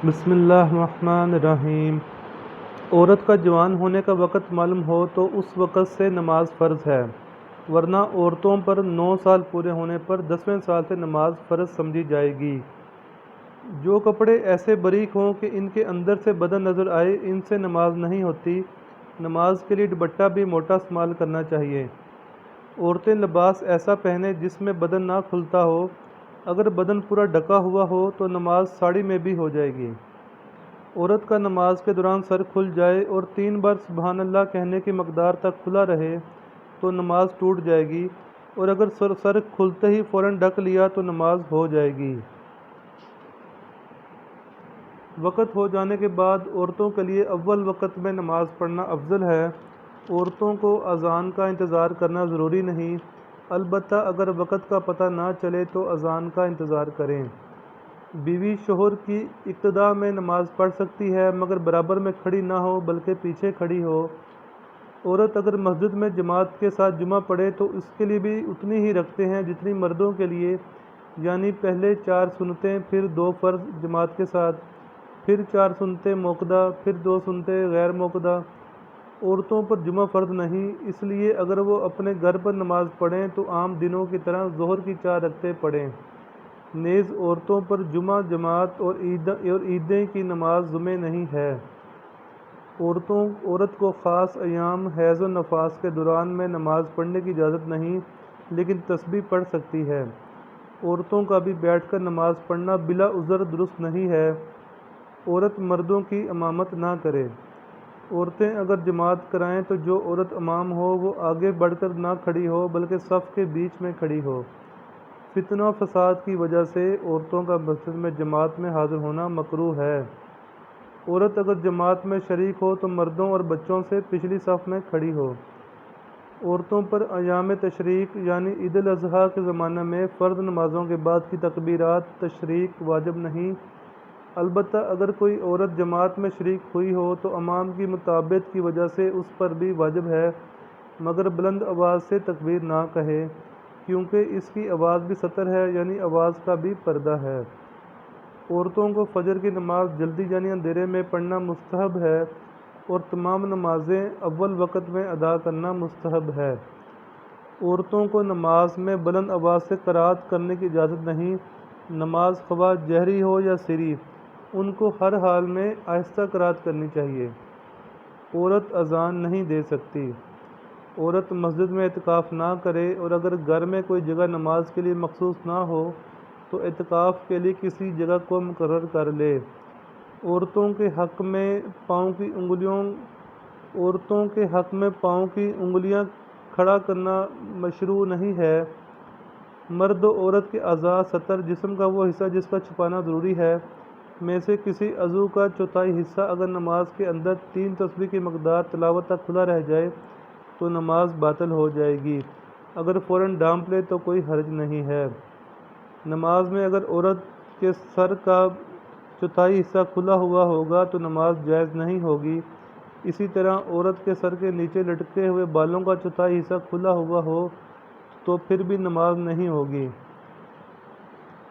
بسم اللہ الرحمن الرحیم۔ عورت کا جوان ہونے کا وقت معلوم ہو تو اس وقت سے نماز فرض ہے، ورنہ عورتوں پر 9 سال پورے ہونے پر 10ویں سال سے نماز فرض سمجھی جائے گی۔ جو کپڑے ایسے باریک ہوں کہ ان کے اندر سے بدن نظر آئے، ان سے نماز نہیں ہوتی۔ نماز کے لیے دوپٹہ بھی موٹا استعمال کرنا چاہیے۔ عورتیں لباس ایسا پہنیں جس میں بدن نہ کھلتا ہو۔ اگر بدن پورا ڈھکا ہوا ہو تو نماز ساڑی میں بھی ہو جائے گی۔ عورت کا نماز کے دوران سر کھل جائے اور 3 بار سبحان اللہ کہنے کی مقدار تک کھلا رہے تو نماز ٹوٹ جائے گی، اور اگر سر کھلتے ہی فوراً ڈھک لیا تو نماز ہو جائے گی۔ وقت ہو جانے کے بعد عورتوں کے لیے اول وقت میں نماز پڑھنا افضل ہے۔ عورتوں کو اذان کا انتظار کرنا ضروری نہیں، البتہ اگر وقت کا پتہ نہ چلے تو اذان کا انتظار کریں۔ بیوی شوہر کی اقتداء میں نماز پڑھ سکتی ہے، مگر برابر میں کھڑی نہ ہو بلکہ پیچھے کھڑی ہو۔ عورت اگر مسجد میں جماعت کے ساتھ جمعہ پڑھے تو اس کے لیے بھی اتنی ہی رکھتے ہیں جتنی مردوں کے لیے، یعنی پہلے 4 سنتیں، پھر 2 فرض جماعت کے ساتھ، پھر 4 سنتیں موقدہ، پھر 2 سنتیں غیر موقدہ۔ عورتوں پر جمعہ فرض نہیں، اس لیے اگر وہ اپنے گھر پر نماز پڑھیں تو عام دنوں کی طرح ظہر کی 4 رکعتیں پڑھیں۔ نیز عورتوں پر جمعہ جماعت اور عیدیں کی نماز ضمع نہیں ہے۔ عورت کو خاص ایام حیض و نفاس کے دوران میں نماز پڑھنے کی اجازت نہیں، لیکن تسبیح پڑھ سکتی ہے۔ عورتوں کا بھی بیٹھ کر نماز پڑھنا بلا عذر درست نہیں ہے۔ عورت مردوں کی امامت نہ کرے۔ عورتیں اگر جماعت کرائیں تو جو عورت امام ہو وہ آگے بڑھ کر نہ کھڑی ہو بلکہ صف کے بیچ میں کھڑی ہو۔ فتنہ و فساد کی وجہ سے عورتوں کا مسجد میں جماعت میں حاضر ہونا مکروہ ہے۔ عورت اگر جماعت میں شریک ہو تو مردوں اور بچوں سے پچھلی صف میں کھڑی ہو۔ عورتوں پر ایام تشریق یعنی عید الاضحیٰ کے زمانے میں فرض نمازوں کے بعد کی تکبیرات تشریق واجب نہیں، البتہ اگر کوئی عورت جماعت میں شریک ہوئی ہو تو امام کی مطابعت کی وجہ سے اس پر بھی واجب ہے، مگر بلند آواز سے تکبیر نہ کہے، کیونکہ اس کی آواز بھی سطر ہے، یعنی آواز کا بھی پردہ ہے۔ عورتوں کو فجر کی نماز جلدی یعنی اندھیرے میں پڑھنا مستحب ہے، اور تمام نمازیں اول وقت میں ادا کرنا مستحب ہے۔ عورتوں کو نماز میں بلند آواز سے قرأت کرنے کی اجازت نہیں، نماز خواہ جہری ہو یا سری، ان کو ہر حال میں آہستہ قرأت کرنی چاہیے۔ عورت اذان نہیں دے سکتی۔ عورت مسجد میں اعتکاف نہ کرے، اور اگر گھر میں کوئی جگہ نماز کے لیے مخصوص نہ ہو تو اعتکاف کے لیے کسی جگہ کو مقرر کر لے۔ عورتوں کے حق میں پاؤں کی انگلیاں کھڑا کرنا مشروع نہیں ہے۔ مرد و عورت کے اعضاء سطر، جسم کا وہ حصہ جس کا چھپانا ضروری ہے، میں سے کسی عضو کا چوتھائی حصہ اگر نماز کے اندر 3 تسبیح کی مقدار تلاوت تک کھلا رہ جائے تو نماز باطل ہو جائے گی، اگر فوراً ڈھانپ لے تو کوئی حرج نہیں ہے۔ نماز میں اگر عورت کے سر کا چوتھائی حصہ کھلا ہوا ہوگا تو نماز جائز نہیں ہوگی۔ اسی طرح عورت کے سر کے نیچے لٹکے ہوئے بالوں کا چوتھائی حصہ کھلا ہوا ہو تو پھر بھی نماز نہیں ہوگی۔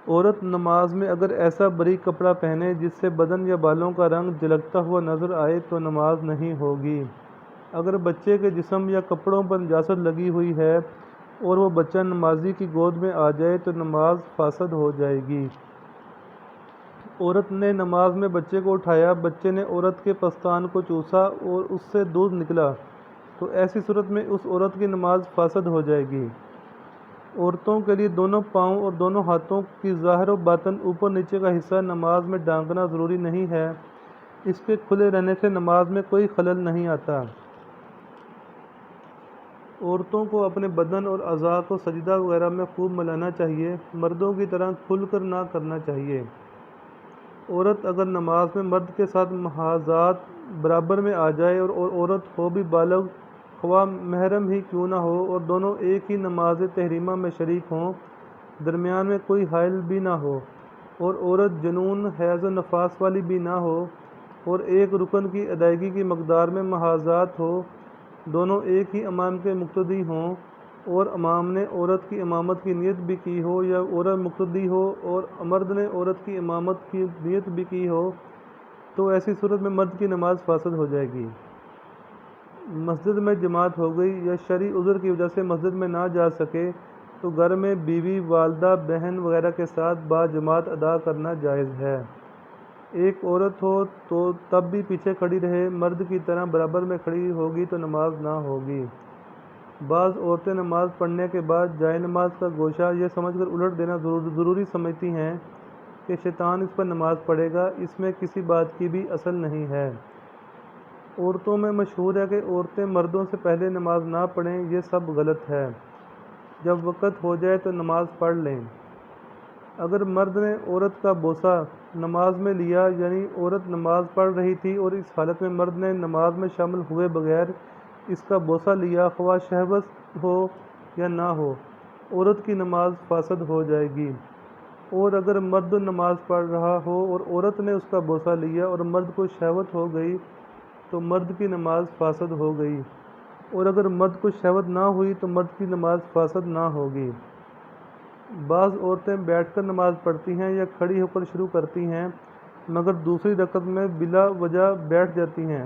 عورت نماز میں اگر ایسا باریک کپڑا پہنے جس سے بدن یا بالوں کا رنگ جھلکتا ہوا نظر آئے تو نماز نہیں ہوگی۔ اگر بچے کے جسم یا کپڑوں پر نجاست لگی ہوئی ہے اور وہ بچہ نمازی کی گود میں آ جائے تو نماز فاسد ہو جائے گی۔ عورت نے نماز میں بچے کو اٹھایا، بچے نے عورت کے پستان کو چوسا اور اس سے دودھ نکلا تو ایسی صورت میں اس عورت کی نماز فاسد ہو جائے گی۔ عورتوں کے لیے دونوں پاؤں اور دونوں ہاتھوں کی ظاہر و باطن اوپر نیچے کا حصہ نماز میں ڈھانکنا ضروری نہیں ہے، اس کے کھلے رہنے سے نماز میں کوئی خلل نہیں آتا۔ عورتوں کو اپنے بدن اور اعضاء کو سجدہ وغیرہ میں خوب ملانا چاہیے، مردوں کی طرح کھل کر نہ کرنا چاہیے۔ عورت اگر نماز میں مرد کے ساتھ محاذات برابر میں آ جائے اور عورت ہو بھی بالغ، خواہ محرم ہی کیوں نہ ہو، اور دونوں ایک ہی نماز تحریمہ میں شریک ہوں، درمیان میں کوئی حائل بھی نہ ہو، اور عورت جنون حیض و نفاس والی بھی نہ ہو، اور ایک رکن کی ادائیگی کی مقدار میں محاذات ہو، دونوں ایک ہی امام کے مقتدی ہوں، اور امام نے عورت کی امامت کی نیت بھی کی ہو یا عورت مقتدی ہو اور مرد نے عورت کی امامت کی نیت بھی کی ہو، تو ایسی صورت میں مرد کی نماز فاسد ہو جائے گی۔ مسجد میں جماعت ہو گئی یا شرعی عذر کی وجہ سے مسجد میں نہ جا سکے تو گھر میں بیوی، والدہ، بہن وغیرہ کے ساتھ باجماعت ادا کرنا جائز ہے۔ ایک عورت ہو تو تب بھی پیچھے کھڑی رہے، مرد کی طرح برابر میں کھڑی ہوگی تو نماز نہ ہوگی۔ بعض عورتیں نماز پڑھنے کے بعد جائے نماز کا گوشہ یہ سمجھ کر الٹ دینا ضروری سمجھتی ہیں کہ شیطان اس پر نماز پڑھے گا۔ اس میں کسی بات کی بھی اصل نہیں ہے۔ عورتوں میں مشہور ہے کہ عورتیں مردوں سے پہلے نماز نہ پڑھیں، یہ سب غلط ہے۔ جب وقت ہو جائے تو نماز پڑھ لیں۔ اگر مرد نے عورت کا بوسہ نماز میں لیا، یعنی عورت نماز پڑھ رہی تھی اور اس حالت میں مرد نے نماز میں شامل ہوئے بغیر اس کا بوسہ لیا، خواہ شہوت ہو یا نہ ہو، عورت کی نماز فاسد ہو جائے گی۔ اور اگر مرد نماز پڑھ رہا ہو اور عورت نے اس کا بوسہ لیا اور مرد کو شہوت ہو گئی تو مرد کی نماز فاسد ہو گئی، اور اگر مرد کو شہوت نہ ہوئی تو مرد کی نماز فاسد نہ ہوگی۔ بعض عورتیں بیٹھ کر نماز پڑھتی ہیں یا کھڑی ہو کر شروع کرتی ہیں، مگر دوسری رکعت میں بلا وجہ بیٹھ جاتی ہیں۔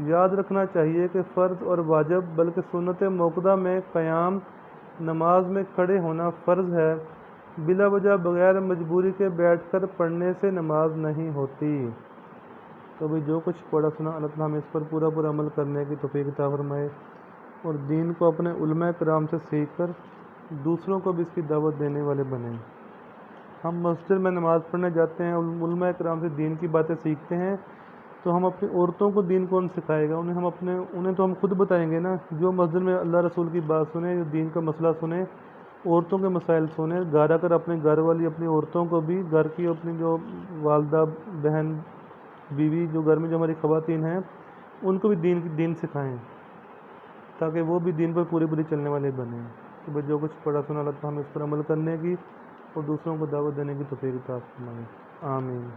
یاد رکھنا چاہیے کہ فرض اور واجب بلکہ سنت موقدہ میں قیام نماز میں کھڑے ہونا فرض ہے۔ بلا وجہ بغیر مجبوری کے بیٹھ کر پڑھنے سے نماز نہیں ہوتی۔ تو بھی جو کچھ پڑھا سنا اللہ تعالیٰ ہمیں اس پر پورا عمل کرنے کی توفیق عطا فرمائے، اور دین کو اپنے علماء کرام سے سیکھ کر دوسروں کو بھی اس کی دعوت دینے والے بنیں۔ ہم مسجد میں نماز پڑھنے جاتے ہیں، علماء کرام سے دین کی باتیں سیکھتے ہیں، تو ہم اپنی عورتوں کو دین کون سکھائے گا؟ انہیں تو ہم خود بتائیں گے نا۔ جو مسجد میں اللہ رسول کی بات سنیں، جو دین کا مسئلہ سنیں، عورتوں کے مسائل سنیں، گھر آ کر اپنے گھر والی اپنی عورتوں کو بھی، گھر کی اپنی جو والدہ، بہن، بیوی، جو گھر میں جو ہماری خواتین ہیں، ان کو بھی دین سکھائیں، تاکہ وہ بھی دین پر پوری چلنے والے بنیں۔ تو بس جو کچھ پڑھا سنا اللہ تعالیٰ ہمیں اس پر عمل کرنے کی اور دوسروں کو دعوت دینے کی توفیق عطا فرمائے۔ آمین۔